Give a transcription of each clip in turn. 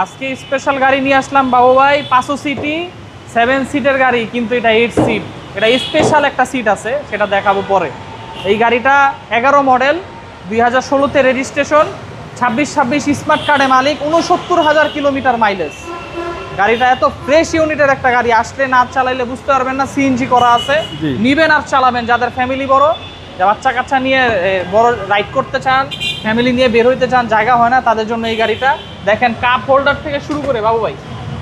আজকে স্পেশাল গাড়ি নিয়ে আসলাম বাবু ভাই, 500 সিটি 7 সিটের গাড়ি, কিন্তু এটা 8 সিট। এটা স্পেশাল একটা সিট আছে, সেটা দেখাবো পরে। এই গাড়িটা 11 মডেল, 2016-তে রেজিস্ট্রেশন, 26 স্মার্ট কার্ডে মালিক, 69,000 কিলোমিটার মাইলেজ। গাড়িটা এত ফ্রেশ ইউনিটের একটা গাড়ি, আসলে না চালাইলে বুঝতে পারবেন না। সিএনজি করা আছে, নিবেন আর চালাবেন। যাদের ফ্যামিলি বড়, বাচ্চা কাচ্চা নিয়ে বড় রাইড করতে চান, ফ্যামিলি নিয়ে বের হইতে চান, জায়গা হয় না, তাদের জন্য এই গাড়িটা। দেখেন কাপ হোল্ডার থেকে শুরু করে বাবু ভাই,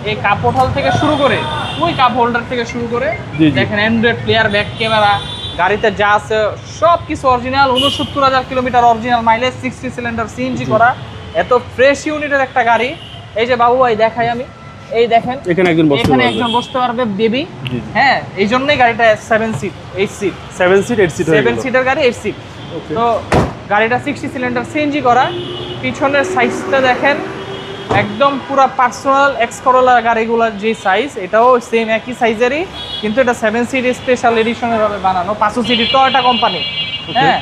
এই কাপ হোল্ডার থেকে শুরু করে, ওই কাপ হোল্ডার থেকে শুরু করে দেখেন অ্যান্ড্রয়েড প্লেয়ার, ব্যাক ক্যামেরা, গাড়িতে যা আছে সব কিছু original. 69,000 kilometre original mileage, 60 cylinder CNG করা, এত ফ্রেশ ইউনিটের একটা গাড়ি। এই যে বাবু ভাই দেখাই আমি, এই দেখেন এখানে একজন বসতে পারবে বেবি। হ্যাঁ, এই জন্যই গাড়িটা 7 সিট 8 সিট 7 সিটের গাড়ি 8 সিট। তো গাড়িটা 60 সিলিন্ডার সিএনজি করা। পিছনের সাইজটা দেখেন, একদম পুরো পার্সোনাল এক্স করোলা গাড়িগুলোর যে সাইজ, এটাও সেম একই সাইজেরই, কিন্তু এটা 7 সিট স্পেশাল এডিশনের ভাবে বানানো। 500 সিটি টয়োটা কোম্পানি। হ্যাঁ,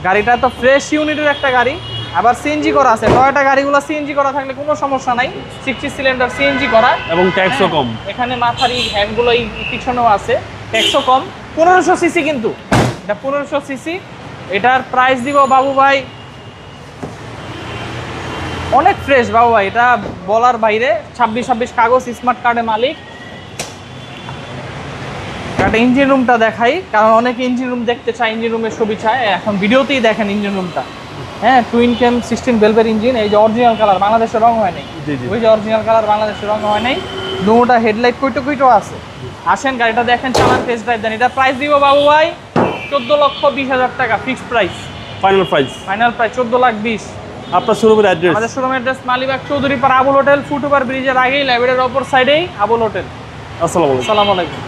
গাড়িটা তো ফ্রেশ ইউনিটের একটা গাড়ি, আবার সিএনজি করা আছে। টয়োটা গাড়িগুলো সিএনজি করা থাকলে কোনো সমস্যা নাই, 60 সিলিন্ডার সিএনজি করা এবং ট্যাক্সও কম। এখানে মাথার এই হ্যান্ডগুলো এই পিছনেও আছে, ট্যাক্সও কম। 1500 সিসি, কিন্তু এটা 1500 সিসি। এটার প্রাইস দিব বাবু ভাই, অনেক ফ্রেশ বাবু ভাই, এটা বলার বাইরে। 26 কাগজ, স্মার্ট কার্ডে মালিক। একটা ইঞ্জিন রুমটা দেখাই, কারণ অনেকে ইঞ্জিন রুম দেখতে চায়, ইঞ্জিন রুমের ছবি চায়। এখন ভিডিওতেই দেখেন ইঞ্জিন রুমটা। হ্যাঁ, টুইন ক্যাম 16 ভেলভের ইঞ্জিন। এই যে অরিজিনাল কালার, বাংলাদেশে রং হয় নাই, ওই যে অরিজিনাল কালার বাংলাদেশে রং হয় নাই। দুটা হেডলাইট কুইটো আছে। আসেন গাড়িটা দেখেন, চালান, টেস্ট ড্রাইভ দেন। এটা প্রাইস দিব বাবু ভাই 14,20,000 টাকা ফিক্সড প্রাইস। Final price 14,20,000। আপনার শোরুমের অ্যাড্রেস? আমাদের শোরুমের address Malibagh Chowdhurypara Abul hotel, foot over ব্রিজের আগেই, লাইব্রেরির অপর সাইডেই আবুল হোটেল। আসসালামু আলাইকুম।